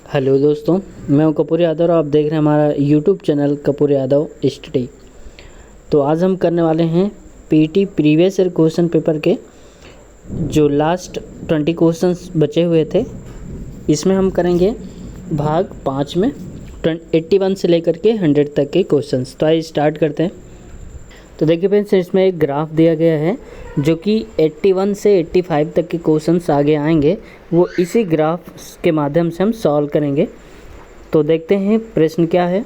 Hello दोस्तों, मैं हूं कपूर यादव और आप देख रहे हैं हमारा YouTube channel Kapoor Yadav study. तो आज हम करने वाले हैं PT previous year question paper के जो लास्ट 20 क्वेश्चंस बचे हुए थे, इसमें हम करेंगे भाग 5 में 81 से लेकर के 100 तक के क्वेश्चंस। तो आइए स्टार्ट करते हैं। तो देखिए फ्रेंड्स, इसमें एक ग्राफ दिया गया है जो कि 81 से 85 तक के क्वेश्चंस आगे आएंगे, वो इसी ग्राफ के माध्यम से हम सॉल्व करेंगे। तो देखते हैं प्रश्न क्या है।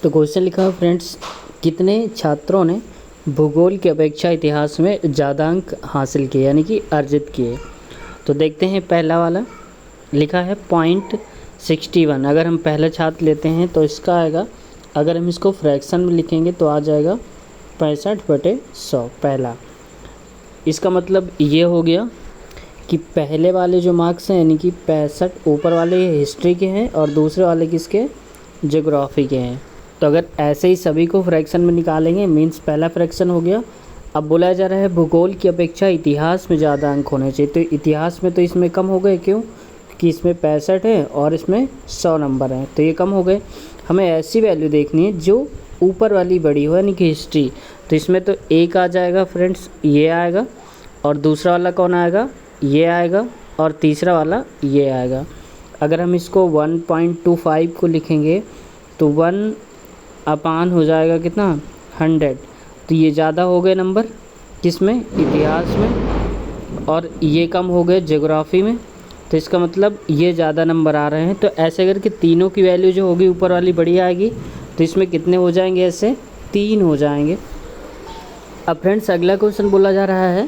तो क्वेश्चन लिखा है फ्रेंड्स, कितने छात्रों ने भूगोल की अपेक्षा इतिहास में ज़्यादा अंक हासिल किए यानी कि अर्जित किए। तो देखते हैं, पहला वाला लिखा है 0.61। अगर हम पहला छात्र लेते हैं तो इसका आएगा, अगर हम इसको फ्रैक्शन में लिखेंगे तो आ जाएगा 65/100 पहला। इसका मतलब ये हो गया कि पहले वाले जो मार्क्स हैं यानी कि 65 ऊपर वाले हिस्ट्री के हैं और दूसरे वाले किसके, ज्योग्राफी के हैं। तो अगर ऐसे ही सभी को फ्रैक्शन में निकालेंगे मीन्स पहला फ्रैक्शन हो गया। अब बोला जा रहा है भूगोल की अपेक्षा इतिहास में ज़्यादा अंक होने चाहिए, तो इतिहास में तो इसमें कम हो गए, क्यों कि इसमें 65 है और इसमें 100 नंबर हैं, तो ये कम हो गए। हमें ऐसी वैल्यू देखनी है जो ऊपर वाली बड़ी हो यानी कि हिस्ट्री। तो इसमें तो एक आ जाएगा फ्रेंड्स, ये आएगा, और दूसरा वाला कौन आएगा, ये आएगा, और तीसरा वाला ये आएगा। अगर हम इसको 1.25 को लिखेंगे तो 1 अपान हो जाएगा कितना, 100। तो ये ज़्यादा हो गए नंबर किसमें, इतिहास में, और ये कम हो गए ज्योग्राफी में। तो इसका मतलब ये ज़्यादा नंबर आ रहे हैं। तो ऐसे करके तीनों की वैल्यू जो होगी ऊपर वाली बड़ी आएगी, तो इसमें कितने हो जाएंगे, ऐसे 3 हो जाएंगे। अब फ्रेंड्स अगला क्वेश्चन बोला जा रहा है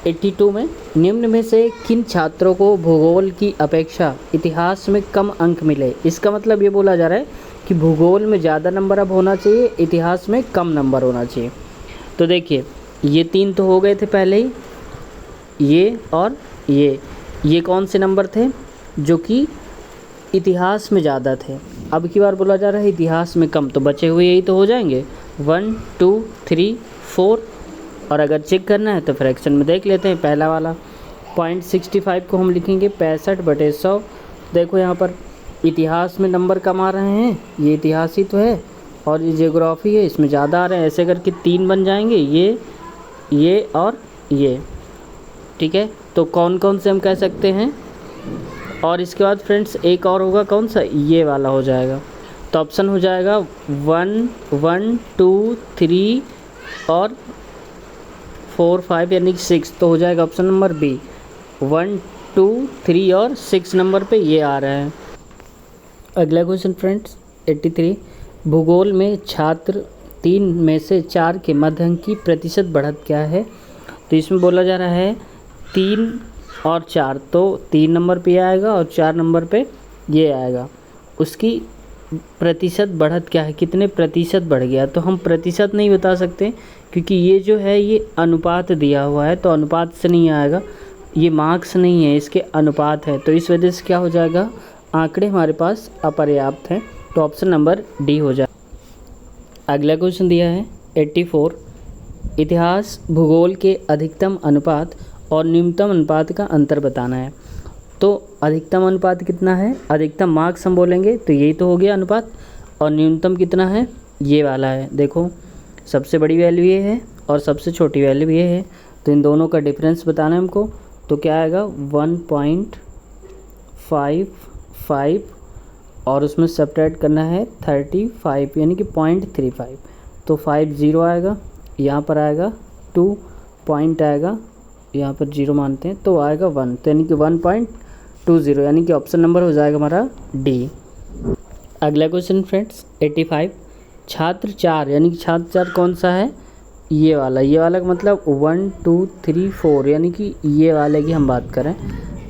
82 में, निम्न में से किन छात्रों को भूगोल की अपेक्षा इतिहास में कम अंक मिले। इसका मतलब ये बोला जा रहा है कि भूगोल में ज़्यादा नंबर अब होना चाहिए, इतिहास में कम नंबर होना चाहिए। तो देखिए, ये 3 तो हो गए थे पहले ही, ये और ये कौन से नंबर थे जो कि इतिहास में ज़्यादा थे। अब की बार बोला जा रहा है इतिहास में कम, तो बचे हुए यही तो हो जाएंगे 1 2 3 4। और अगर चेक करना है तो फ्रैक्शन में देख लेते हैं। पहला वाला 0.65 को हम लिखेंगे 65/100। देखो यहाँ पर इतिहास में नंबर कम आ रहे हैं, ये इतिहास ही तो है, और ये ज्योग्राफी है, इसमें ज़्यादा आ रहे हैं। ऐसे करके 3 बन जाएंगे, ये और ये, ठीक है। तो कौन कौन से हम कह सकते हैं। और इसके बाद फ्रेंड्स एक और होगा, कौन सा, ये वाला हो जाएगा। तो ऑप्शन हो जाएगा 1 1 2 3 और 4 5 यानी कि 6। तो हो जाएगा ऑप्शन नंबर बी, 1 2 3 और 6 नंबर पे ये आ रहा है। अगला क्वेश्चन फ्रेंड्स 83, भूगोल में छात्र 3 में से 4 के मध्य अंक की प्रतिशत बढ़त क्या है। तो इसमें बोला जा रहा है 3 और 4, तो 3 नंबर पे आएगा और 4 नंबर पे ये आएगा। उसकी प्रतिशत बढ़त क्या है, कितने प्रतिशत बढ़ गया। तो हम प्रतिशत नहीं बता सकते क्योंकि ये जो है ये अनुपात दिया हुआ है, तो अनुपात से नहीं आएगा, ये मार्क्स नहीं है, इसके अनुपात है। तो इस वजह से क्या हो जाएगा, आंकड़े हमारे पास अपर्याप्त हैं, तो ऑप्शन नंबर डी हो जाए। अगला क्वेश्चन दिया है 84, इतिहास भूगोल के अधिकतम अनुपात और न्यूनतम अनुपात का अंतर बताना है। तो अधिकतम अनुपात कितना है, अधिकतम मार्क्स हम बोलेंगे तो यही तो हो गया अनुपात, और न्यूनतम कितना है, ये वाला है। देखो सबसे बड़ी वैल्यू ये है और सबसे छोटी वैल्यू ये है, तो इन दोनों का डिफरेंस बताना है हमको। तो क्या आएगा 1.55 और उसमें सब्ट्रैक्ट करना है 35 यानी कि 0.35। तो 50 आएगा, यहाँ पर आएगा 2 पॉइंट आएगा, यहाँ पर 0 मानते हैं तो आएगा 1, तो यानी कि 1.20 यानी कि ऑप्शन नंबर हो जाएगा हमारा डी। अगला क्वेश्चन फ्रेंड्स 85, छात्र 4 यानी कि छात्र 4 कौन सा है, ये वाला का मतलब 1 2 3 4 यानी कि ये वाले की हम बात करें।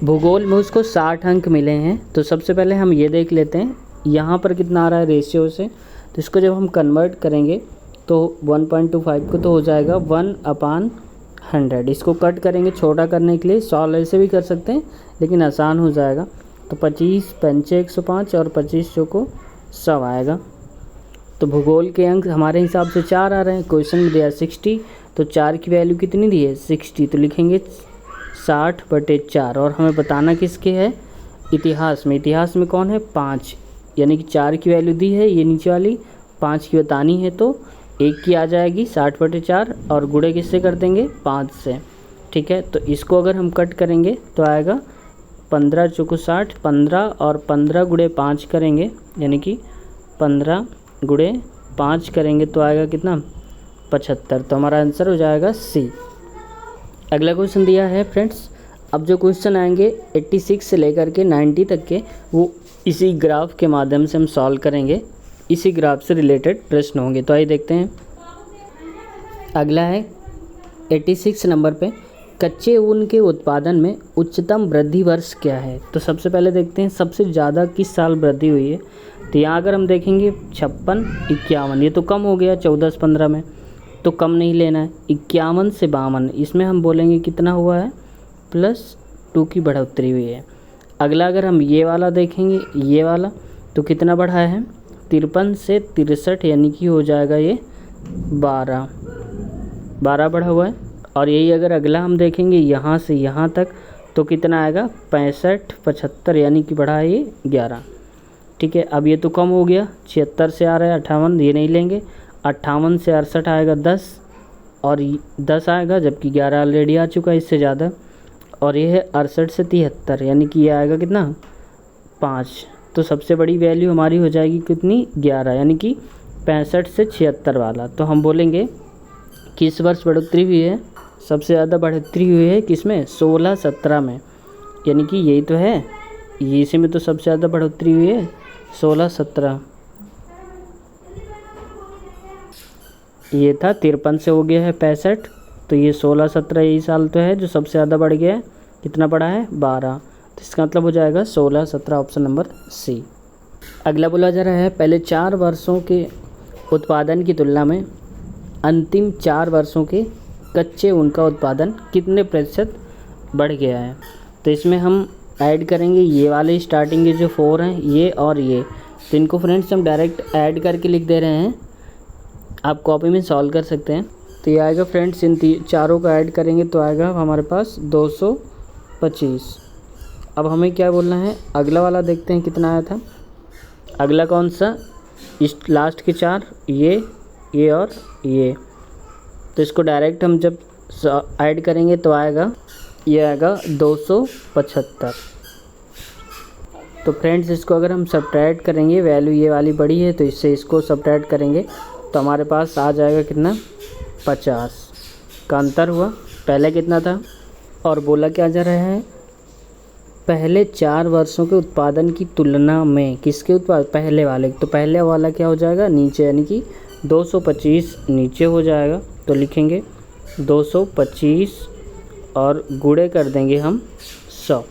भूगोल में उसको 60 अंक मिले हैं। तो सबसे पहले हम ये देख लेते हैं यहाँ पर कितना आ रहा है रेशियो से। तो इसको जब हम कन्वर्ट करेंगे तो 1.25 को तो हो जाएगा 1/100। इसको कट करेंगे छोटा करने के लिए, सॉल्व ऐसे भी कर सकते हैं लेकिन आसान हो जाएगा। तो 25 पंचे 105 और 25 को 100 आएगा। तो भूगोल के अंक हमारे हिसाब से 4 आ रहे हैं, क्वेश्चन में दिया 60, तो 4 की वैल्यू कितनी दी है 60, तो लिखेंगे 60/4। और हमें बताना किसके है, इतिहास में कौन है 5, यानी कि 4 की वैल्यू दी है, ये नीचे वाली 5 की बतानी है, तो 1 की आ जाएगी 60/4 और गुणे किससे कर देंगे 5 से। ठीक है, तो इसको अगर हम कट करेंगे तो आएगा 15 चौको 60, 15 और 15 गुणे 5 करेंगे, यानी कि 15 गुणे 5 करेंगे तो आएगा कितना 75। तो हमारा आंसर हो जाएगा सी। अगला क्वेश्चन दिया है फ्रेंड्स, अब जो क्वेश्चन आएंगे 86 से लेकर के 90 तक के, वो इसी ग्राफ के माध्यम से हम सॉल्व करेंगे, इसी ग्राफ से रिलेटेड प्रश्न होंगे। तो आइए देखते हैं। अगला है 86 नंबर पे, कच्चे ऊन के उत्पादन में उच्चतम वृद्धि वर्ष क्या है। तो सबसे पहले देखते हैं सबसे ज़्यादा किस साल वृद्धि हुई है। तो यहाँ अगर हम देखेंगे 56, 51, ये तो कम हो गया 14 से 15 में, तो कम नहीं लेना है। 51 से 52, इसमें हम बोलेंगे कितना हुआ है +2 की बढ़ोतरी हुई है। अगला अगर हम ये वाला देखेंगे, ये वाला तो कितना बढ़ा है 53 से 63, यानी कि हो जाएगा ये 12 बढ़ा हुआ है। और यही अगर अगला हम देखेंगे यहाँ से यहाँ तक, तो कितना आएगा 65, 75, यानी कि बढ़ा है ये 11। ठीक है, अब ये तो कम हो गया 76 से आ रहा है 58, ये नहीं लेंगे। 58 से 68 आएगा 10 और 10 आएगा, जबकि 11 ऑलरेडी आ चुका है इससे ज़्यादा। और ये है 68 से 73, यानी कि ये आएगा कितना 5। तो सबसे बड़ी वैल्यू हमारी हो जाएगी कितनी 11, यानी कि 65 से 76 वाला। तो हम बोलेंगे किस वर्ष बढ़ोतरी हुई है, सबसे ज़्यादा बढ़ोतरी हुई है किसमें 16-17 में, यानी कि यही तो है, ये इसी में तो सबसे ज़्यादा बढ़ोतरी हुई है 16-17। ये था 53 से हो गया है 65, तो ये 16-17 यही साल तो है जो सबसे ज़्यादा बढ़ गया है। कितना बढ़ा है 12, तो इसका मतलब हो जाएगा 16-17, ऑप्शन नंबर सी। अगला बोला जा रहा है, पहले 4 वर्षों के उत्पादन की तुलना में अंतिम 4 वर्षों के कच्चे ऊन का उत्पादन कितने प्रतिशत बढ़ गया है। तो इसमें हम ऐड करेंगे ये वाले स्टार्टिंग के जो 4 हैं, ये और ये, तो इनको फ्रेंड्स हम डायरेक्ट ऐड करके लिख दे रहे हैं, आप कॉपी में सॉल्व कर सकते हैं। तो ये आएगा फ्रेंड्स, इन चारों का ऐड करेंगे तो आएगा हमारे पास 225। अब हमें क्या बोलना है, अगला वाला देखते हैं कितना आया था। अगला कौन सा, इस लास्ट के 4, ये और ये, तो इसको डायरेक्ट हम जब ऐड करेंगे तो आएगा, ये आएगा 275। तो फ्रेंड्स इसको अगर हम सब्ट्रैक्ट करेंगे, वैल्यू ये वाली बड़ी है तो इससे इसको सब्ट्रैक्ट करेंगे तो हमारे पास आ जाएगा कितना 50 का अंतर हुआ। पहले कितना था, और बोला क्या जा रहा है, पहले 4 वर्षों के उत्पादन की तुलना में किसके उत्पाद, पहले वाले, तो पहले वाला क्या हो जाएगा नीचे, यानी कि 225 नीचे हो जाएगा। तो लिखेंगे 225 और गुणे कर देंगे हम 100।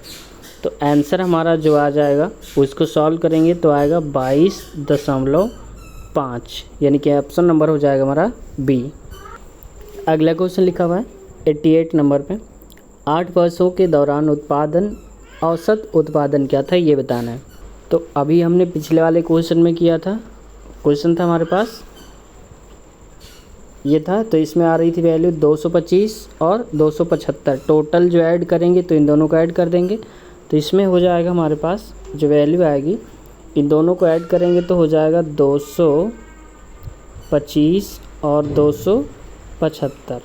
तो आंसर हमारा जो आ जाएगा उसको सॉल्व करेंगे तो आएगा 22.5, यानी कि ऑप्शन नंबर हो जाएगा हमारा बी। अगला क्वेश्चन लिखा हुआ है 88 नंबर पे, 8 वर्षों के दौरान औसत उत्पादन क्या था ये बताना है। तो अभी हमने पिछले वाले क्वेश्चन में किया था, क्वेश्चन था हमारे पास ये था, तो इसमें आ रही थी वैल्यू 225 और 275, टोटल जो ऐड करेंगे तो इन दोनों को ऐड कर देंगे, तो इसमें हो जाएगा हमारे पास जो वैल्यू आएगी, इन दोनों को ऐड करेंगे तो हो जाएगा 225 और 275।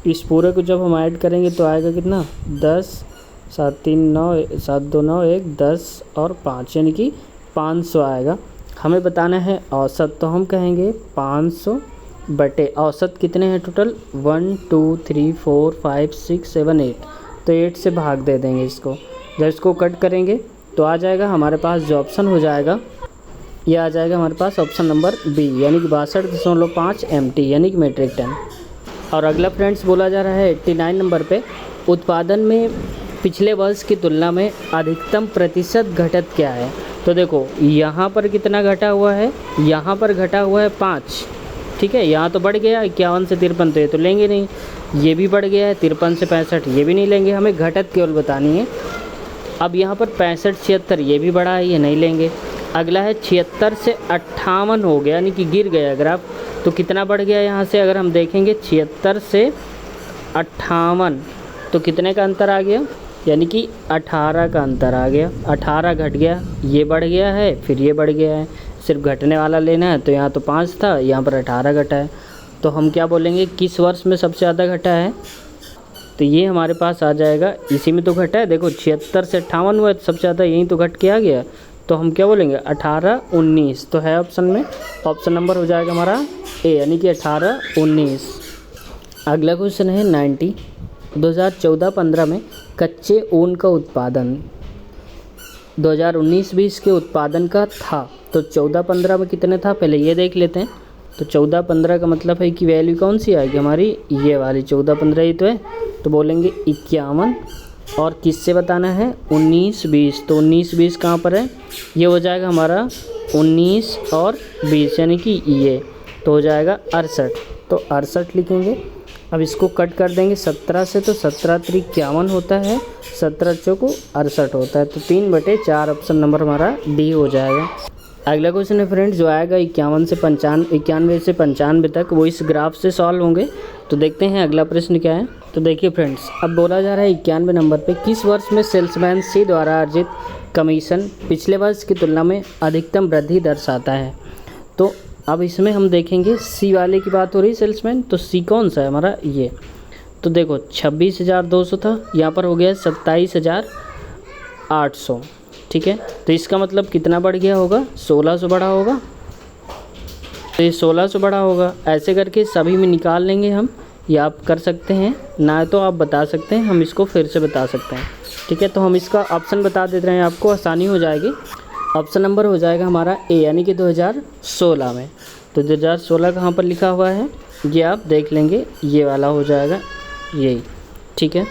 इस पूरे को जब हम ऐड करेंगे तो आएगा कितना 10, 7 3 9 7 2 9 1 10 और 5, यानी कि 500 आएगा। हमें बताना है औसत, तो हम कहेंगे 500 बटे औसत कितने हैं टोटल 1 2 3 4 5 6 7 8, तो 8 से भाग दे देंगे इसको। जब इसको कट करेंगे तो आ जाएगा हमारे पास जो ऑप्शन हो जाएगा, ये आ जाएगा हमारे पास ऑप्शन नंबर बी, यानी कि 62.5 MT, यानी कि मीट्रिक टन। और अगला फ्रेंड्स बोला जा रहा है 89 नंबर पे, उत्पादन में पिछले वर्ष की तुलना में अधिकतम प्रतिशत घटत क्या है। तो देखो यहाँ पर कितना घटा हुआ है, यहाँ पर घटा हुआ है 5, ठीक है, यहाँ तो बढ़ गया 51 से 53, तो ये तो लेंगे नहीं। ये भी बढ़ गया है 53 से 65, ये भी नहीं लेंगे, हमें घटत केवल बतानी है। अब यहाँ पर 65 76 ये भी बढ़ा है, ये नहीं लेंगे। अगला है 76 से 58 हो गया, यानी कि गिर गया ग्राफ, तो कितना बढ़ गया यहाँ से अगर हम देखेंगे 76 से 58, तो कितने का अंतर आ गया यानी कि 18 का अंतर आ गया, 18 घट गया, ये बढ़ गया है, फिर ये बढ़ गया है। सिर्फ घटने वाला लेना है तो यहाँ तो 5 था, यहाँ पर 18 घटा है। तो हम क्या बोलेंगे, किस वर्ष में सबसे ज़्यादा घटा है? तो ये हमारे पास आ जाएगा, इसी में तो घटा है। देखो 76 से 58 हुआ, सबसे ज़्यादा यहीं तो घट के आ गया। तो हम क्या बोलेंगे, 18 19 तो है ऑप्शन में। ऑप्शन नंबर हो जाएगा हमारा ए, यानी कि 18 19। अगला क्वेश्चन है 90। 2014-15 में कच्चे ऊन का उत्पादन 2019-20 के उत्पादन का था, तो 14-15 में कितने था पहले ये देख लेते हैं। तो 14-15 का मतलब है कि वैल्यू कौन सी आएगी हमारी, ये वाली 14-15 ही तो है। तो बोलेंगे 51। और किससे बताना है, 19-20। तो 19-20 कहाँ पर है, ये हो जाएगा हमारा 19 और 20 यानी कि ये, तो हो जाएगा 68। तो 68 लिखेंगे। अब इसको कट कर देंगे 17 से, तो 17 × 51 होता है, 17 चौको 68 होता है। तो 3/4 ऑप्शन नंबर हमारा डी हो जाएगा। अगला क्वेश्चन है फ्रेंड्स जो आएगा 91 से 95 तक, वो इस ग्राफ से सॉल्व होंगे। तो देखते हैं अगला प्रश्न क्या है। तो देखिए फ्रेंड्स, अब बोला जा रहा है 91 नंबर पे किस वर्ष में सेल्समैन सी द्वारा अर्जित कमीशन पिछले वर्ष की तुलना में अधिकतम वृद्धि दर्शाता है। तो अब इसमें हम देखेंगे सी वाले की बात हो रही सेल्समैन, तो सी कौन सा है हमारा, ये। तो देखो 26,200 था, यहाँ पर हो गया 27,800, ठीक है। तो इसका मतलब कितना बढ़ गया होगा, 1600 बढ़ा होगा। तो ये 1600 बढ़ा होगा। ऐसे करके सभी में निकाल लेंगे हम, या आप कर सकते हैं, ना तो आप बता सकते हैं, हम इसको फिर से बता सकते हैं, ठीक है। तो हम इसका ऑप्शन बता देते हैं, आपको आसानी हो जाएगी। ऑप्शन नंबर हो जाएगा हमारा ए, यानी कि 2016 में। तो 2016 कहाँ पर लिखा हुआ है, ये आप देख लेंगे, ये वाला हो जाएगा यही, ठीक है।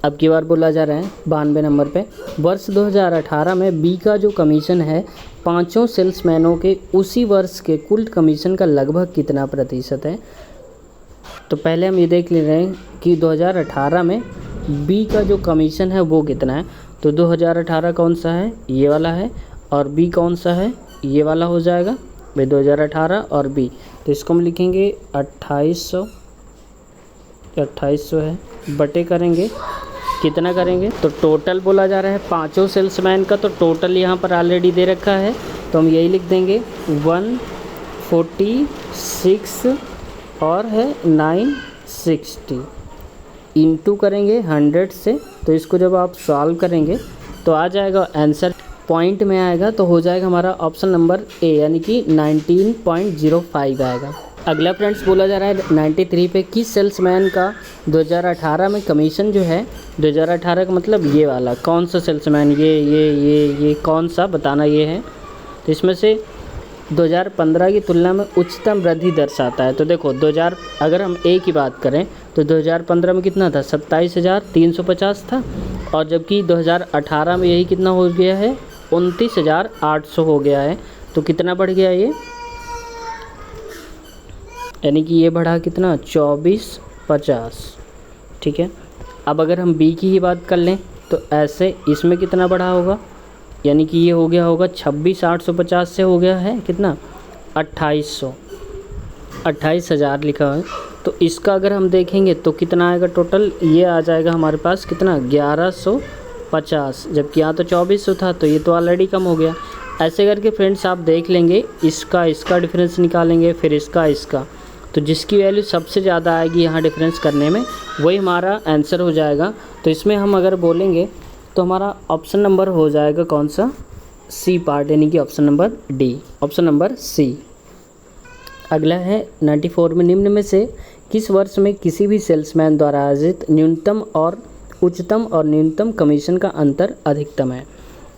अब की बार बोला जा रहा है 92 नंबर पे, वर्ष 2018 में बी का जो कमीशन है 5 सेल्समैनों के उसी वर्ष के कुल कमीशन का लगभग कितना प्रतिशत है। तो पहले हम ये देख ले रहे हैं कि 2018 में बी का जो कमीशन है वो कितना है। तो 2018 कौन सा है, ये वाला है, और बी कौन सा है, ये वाला हो जाएगा भाई 2018 और बी। तो इसको हम लिखेंगे 2800 है, बटे करेंगे कितना करेंगे, तो टोटल बोला जा रहा है 5 सेल्समैन का, तो टोटल यहाँ पर ऑलरेडी दे रखा है, तो हम यही लिख देंगे 146 और है 960 इंटू करेंगे 100 से। तो इसको जब आप सॉल्व करेंगे तो आ जाएगा आंसर पॉइंट में आएगा, तो हो जाएगा हमारा ऑप्शन नंबर ए, यानी कि 19.05 आएगा। अगला फ्रेंड्स बोला जा रहा है 93 पे किस सेल्समैन का 2018 में कमीशन जो है, 2018 का मतलब ये वाला कौन सा सेल्समैन, ये कौन सा बताना ये है। तो इसमें से 2015 की तुलना में उच्चतम वृद्धि दर्शाता है। तो देखो अगर हम ए की बात करें तो 2015 में कितना था, 27,350 था, और जबकि 2018 में यही कितना हो गया है, 29,800 हो गया है। तो कितना बढ़ गया ये, यानी कि ये बढ़ा कितना, 2450, ठीक है। अब अगर हम बी की ही बात कर लें तो ऐसे इसमें कितना बढ़ा होगा, यानी कि ये हो गया होगा 26,850 से हो गया है कितना, 28,000 लिखा है। तो इसका अगर हम देखेंगे तो कितना आएगा टोटल, ये आ जाएगा हमारे पास कितना, 1150, जबकि यहाँ तो 2400 था, तो ये तो ऑलरेडी कम हो गया। ऐसे करके फ्रेंड्स आप देख लेंगे, इसका डिफरेंस निकालेंगे, फिर इसका, तो जिसकी वैल्यू सबसे ज़्यादा आएगी यहाँ डिफरेंस करने में, वही हमारा आंसर हो जाएगा। तो इसमें हम अगर बोलेंगे तो हमारा ऑप्शन नंबर हो जाएगा कौन सा, सी पार्ट, यानी कि option number D, option number C. अगला है 94 में निम्न में से किस वर्ष में किसी भी सेल्समैन द्वारा अर्जित न्यूनतम और उच्चतम और न्यूनतम कमीशन का अंतर अधिकतम है।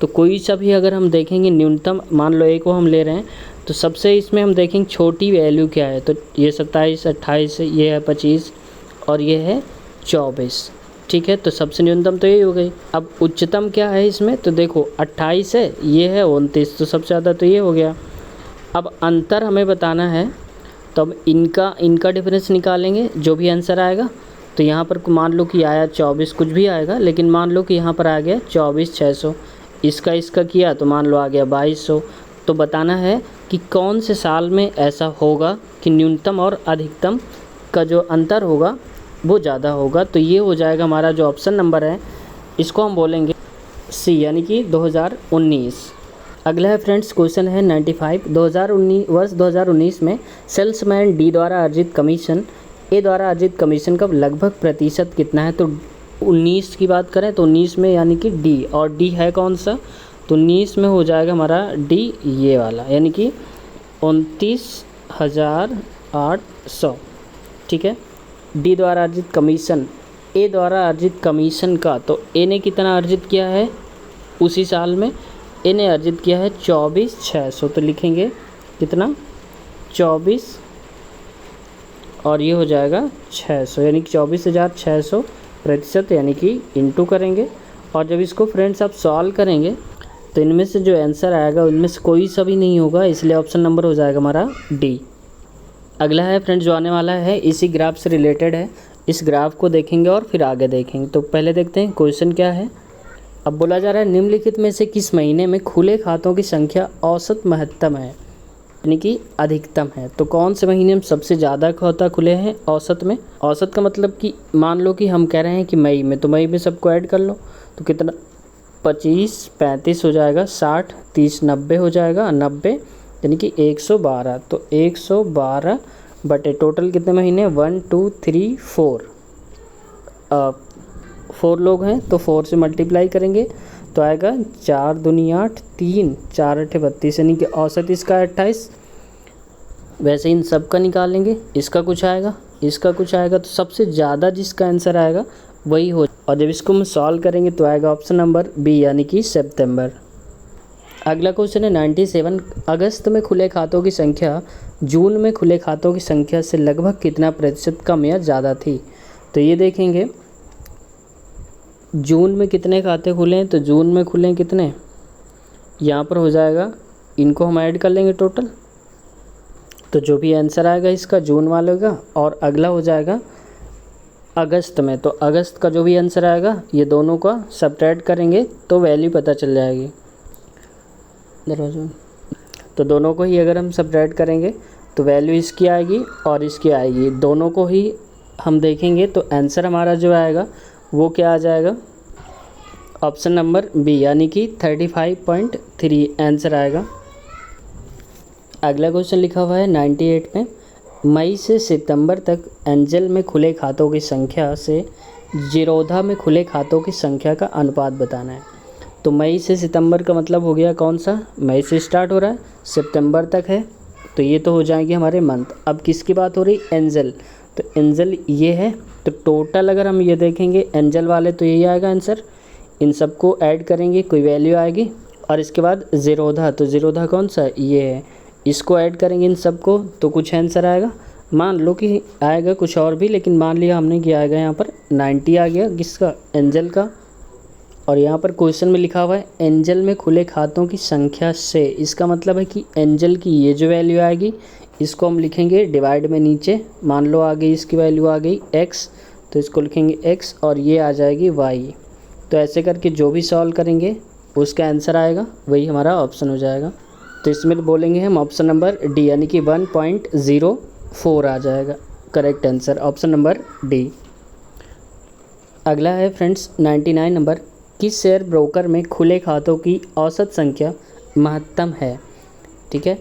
तो कोई सा भी अगर हम देखेंगे न्यूनतम, मान लो एक को हम ले रहे हैं, तो सबसे इसमें हम देखेंगे छोटी वैल्यू क्या है, तो ये 27, 28, ये है 25 और ये है 24, ठीक है। तो सबसे न्यूनतम तो यही हो गई। अब उच्चतम क्या है इसमें, तो देखो 28 है, ये है 29, तो सबसे ज़्यादा तो ये हो गया। अब अंतर हमें बताना है, तो अब इनका डिफरेंस निकालेंगे, जो भी आंसर आएगा। तो यहाँ पर मान लो कि आया 24, कुछ भी आएगा, लेकिन मान लो कि यहाँ पर आ गया 24,600, इसका किया तो मान लो आ गया 2200। तो बताना है कि कौन से साल में ऐसा होगा कि न्यूनतम और अधिकतम का जो अंतर होगा वो ज़्यादा होगा। तो ये हो जाएगा हमारा जो ऑप्शन नंबर है इसको हम बोलेंगे सी यानी कि 2019। अगला है फ्रेंड्स क्वेश्चन है 95। 2019 में सेल्समैन डी द्वारा अर्जित कमीशन ए द्वारा अर्जित कमीशन का लगभग प्रतिशत कितना है। तो 19 की बात करें तो 19 में यानी कि डी, और डी है कौन सा, तो 19 में हो जाएगा हमारा डी ये वाला, यानी कि 29,800। ठीक है। डी द्वारा अर्जित कमीशन ए द्वारा अर्जित कमीशन का, तो ए ने कितना अर्जित किया है उसी साल में, ए ने अर्जित किया है 24,600। तो लिखेंगे कितना 24 और ये हो जाएगा 600, यानी कि 24,600 प्रतिशत, यानी कि इंटू करेंगे। और जब इसको फ्रेंड्स आप सॉल्व करेंगे तो इनमें से जो आंसर आएगा उनमें से कोई सा भी नहीं होगा, इसलिए ऑप्शन नंबर हो जाएगा हमारा डी। अगला है फ्रेंड्स जो आने वाला है इसी ग्राफ से रिलेटेड है, इस ग्राफ को देखेंगे और फिर आगे देखेंगे। तो पहले देखते हैं क्वेश्चन क्या है। अब बोला जा रहा है निम्नलिखित में से किस महीने में खुले खातों की संख्या औसत महत्तम है, यानी कि अधिकतम है। तो कौन से महीने में सबसे ज़्यादा खाता खुले हैं औसत में। औसत का मतलब कि मान लो कि हम कह रहे हैं कि मई में, तो मई में सबको ऐड कर लो तो कितना 25 35 हो जाएगा, 60 30 90 हो जाएगा, 90 यानी कि 112। तो 112 बटे टोटल कितने महीने 1 2 3 4 4 लोग हैं तो 4 से मल्टीप्लाई करेंगे तो आएगा 4 दूनी 8 3 4 8 32, यानी कि औसत इसका 28। वैसे इन सब का निकालेंगे, इसका कुछ आएगा इसका कुछ आएगा, तो सबसे ज़्यादा जिसका आंसर आएगा वही हो। और जब इसको हम सॉल्व करेंगे तो आएगा ऑप्शन नंबर बी यानी कि सितंबर। अगला क्वेश्चन है 97। अगस्त में खुले खातों की संख्या जून में खुले खातों की संख्या से लगभग कितना प्रतिशत कम या ज़्यादा थी। तो ये देखेंगे जून में कितने खाते खुले हैं, तो जून में खुले हैं कितने, यहाँ पर हो जाएगा, इनको हम ऐड कर लेंगे टोटल, तो जो भी आंसर आएगा इसका जून वाले का। और अगला हो जाएगा अगस्त में, तो अगस्त का जो भी आंसर आएगा ये दोनों का सब्ट्रैक्ट करेंगे तो वैल्यू पता चल जाएगी। तो दोनों को ही अगर हम सब्ट्रैक्ट करेंगे तो वैल्यू इसकी आएगी और इसकी आएगी, दोनों को ही हम देखेंगे तो आंसर हमारा जो आएगा वो क्या आ जाएगा, ऑप्शन नंबर बी यानी कि 35.3 आंसर आएगा। अगला क्वेश्चन लिखा हुआ है 98 में मई से सितंबर तक एंजल में खुले खातों की संख्या से जीरोधा में खुले खातों की संख्या का अनुपात बताना है। तो मई से सितंबर का मतलब हो गया कौन सा, मई से स्टार्ट हो रहा है सितंबर तक है, तो ये तो हो जाएंगे हमारे मंथ। अब किसकी बात हो रही, एंजल, तो एंजल ये है, तो टोटल अगर हम ये देखेंगे एंजल वाले तो यही आएगा आंसर। इन सबको ऐड करेंगे कोई वैल्यू आएगी, और इसके बाद जीरोधा, तो जीरोधा कौन सा ये है, इसको ऐड करेंगे इन सबको तो कुछ आंसर आएगा। मान लो कि आएगा कुछ और भी, लेकिन मान लिया हमने कि आएगा यहाँ पर 90 आ गया किसका, एंजल का। और यहाँ पर क्वेश्चन में लिखा हुआ है एंजल में खुले खातों की संख्या से, इसका मतलब है कि एंजल की ये जो वैल्यू आएगी इसको हम लिखेंगे डिवाइड में नीचे, मान लो आ गई इसकी वैल्यू आ गई x, तो इसको लिखेंगे x और ये आ जाएगी y। तो ऐसे करके जो भी सॉल्व करेंगे उसका आंसर आएगा वही हमारा ऑप्शन हो जाएगा। तो इसमें बोलेंगे हम ऑप्शन नंबर डी यानी कि 1.04 आ जाएगा correct answer, option number D. अगला है फ्रेंड्स 99 नंबर, किस शेयर ब्रोकर में खुले खातों की औसत संख्या महत्तम है। ठीक है,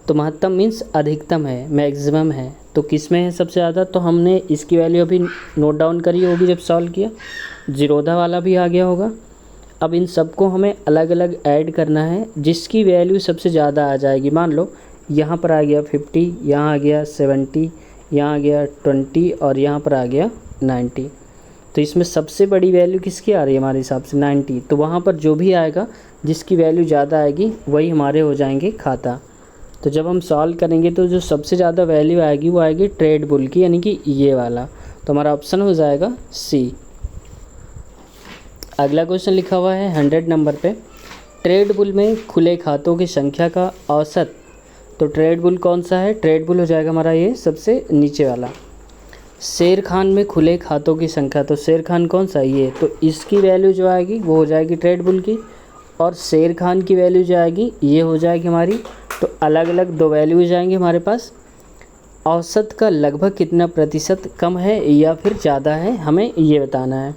तो महत्तम मीन्स अधिकतम है, मैक्सिमम है, तो किस में है सबसे ज़्यादा, तो हमने इसकी वैल्यू अभी नोट डाउन करी होगी जब सॉल्व किया, जीरोधा वाला भी आ गया होगा। अब इन सबको हमें अलग अलग ऐड करना है, जिसकी वैल्यू सबसे ज़्यादा आ जाएगी। मान लो यहाँ पर आ गया 50, यहाँ आ गया 70, यहाँ आ गया 20 और यहाँ पर आ गया 90, तो इसमें सबसे बड़ी वैल्यू किसकी आ रही है हमारे हिसाब से 90। तो वहाँ पर जो भी आएगा जिसकी वैल्यू ज़्यादा आएगी वही हमारे हो जाएंगे खाता। तो जब हम सॉल्व करेंगे तो जो सबसे ज़्यादा वैल्यू आएगी वो आएगी ट्रेड बुल की, यानी कि ये वाला, तो हमारा ऑप्शन हो जाएगा सी। अगला क्वेश्चन लिखा हुआ है 100 नंबर पे, ट्रेड बुल में खुले खातों की संख्या का औसत। तो ट्रेड बुल कौन सा है, ट्रेड बुल हो जाएगा हमारा ये सबसे नीचे वाला। शेर खान में खुले खातों की संख्या, तो शेर खान कौन सा ये, तो इसकी वैल्यू जो आएगी वो हो जाएगी ट्रेड बुल की, और शेर खान की वैल्यू जो आएगी ये हो जाएगी हमारी। तो अलग अलग दो वैल्यू जाएंगे हमारे पास। औसत का लगभग कितना प्रतिशत कम है या फिर ज़्यादा है, हमें ये बताना है।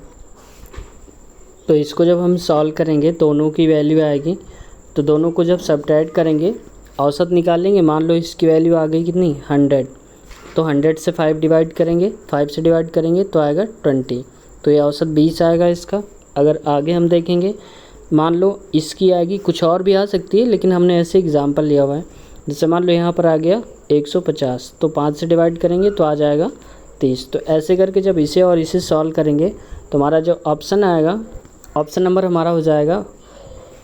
तो इसको जब हम सॉल्व करेंगे दोनों की वैल्यू आएगी, तो दोनों को जब सब्ट्रैक्ट करेंगे औसत निकालेंगे। मान लो इसकी वैल्यू आ गई कितनी 100, तो 100 से 5 डिवाइड करेंगे, 5 से डिवाइड करेंगे तो आएगा 20, तो ये औसत 20 आएगा इसका। अगर आगे हम देखेंगे, मान लो इसकी आएगी, कुछ और भी आ सकती है लेकिन हमने ऐसे एग्जांपल लिया हुआ है। जैसे मान लो यहाँ पर आ गया 150, तो 5 से डिवाइड करेंगे तो आ जाएगा 30। तो ऐसे करके जब इसे और इसे सॉल्व करेंगे तो हमारा जो ऑप्शन आएगा, ऑप्शन नंबर हमारा हो जाएगा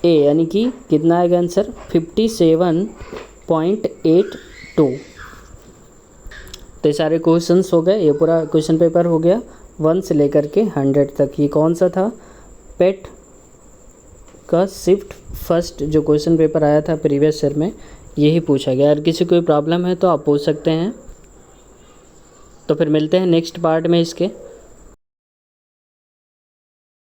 ए, यानी कि कितना आएगा आंसर 57.82। तो ये सारे क्वेश्चंस हो गए, ये पूरा क्वेश्चन पेपर हो गया 1 से लेकर के 100 तक। ये कौन सा था, पेट का शिफ्ट फर्स्ट जो क्वेश्चन पेपर आया था प्रीवियस ईयर में, यही पूछा गया। अगर किसी कोई प्रॉब्लम है तो आप पूछ सकते हैं। तो फिर मिलते हैं नेक्स्ट पार्ट में इसके।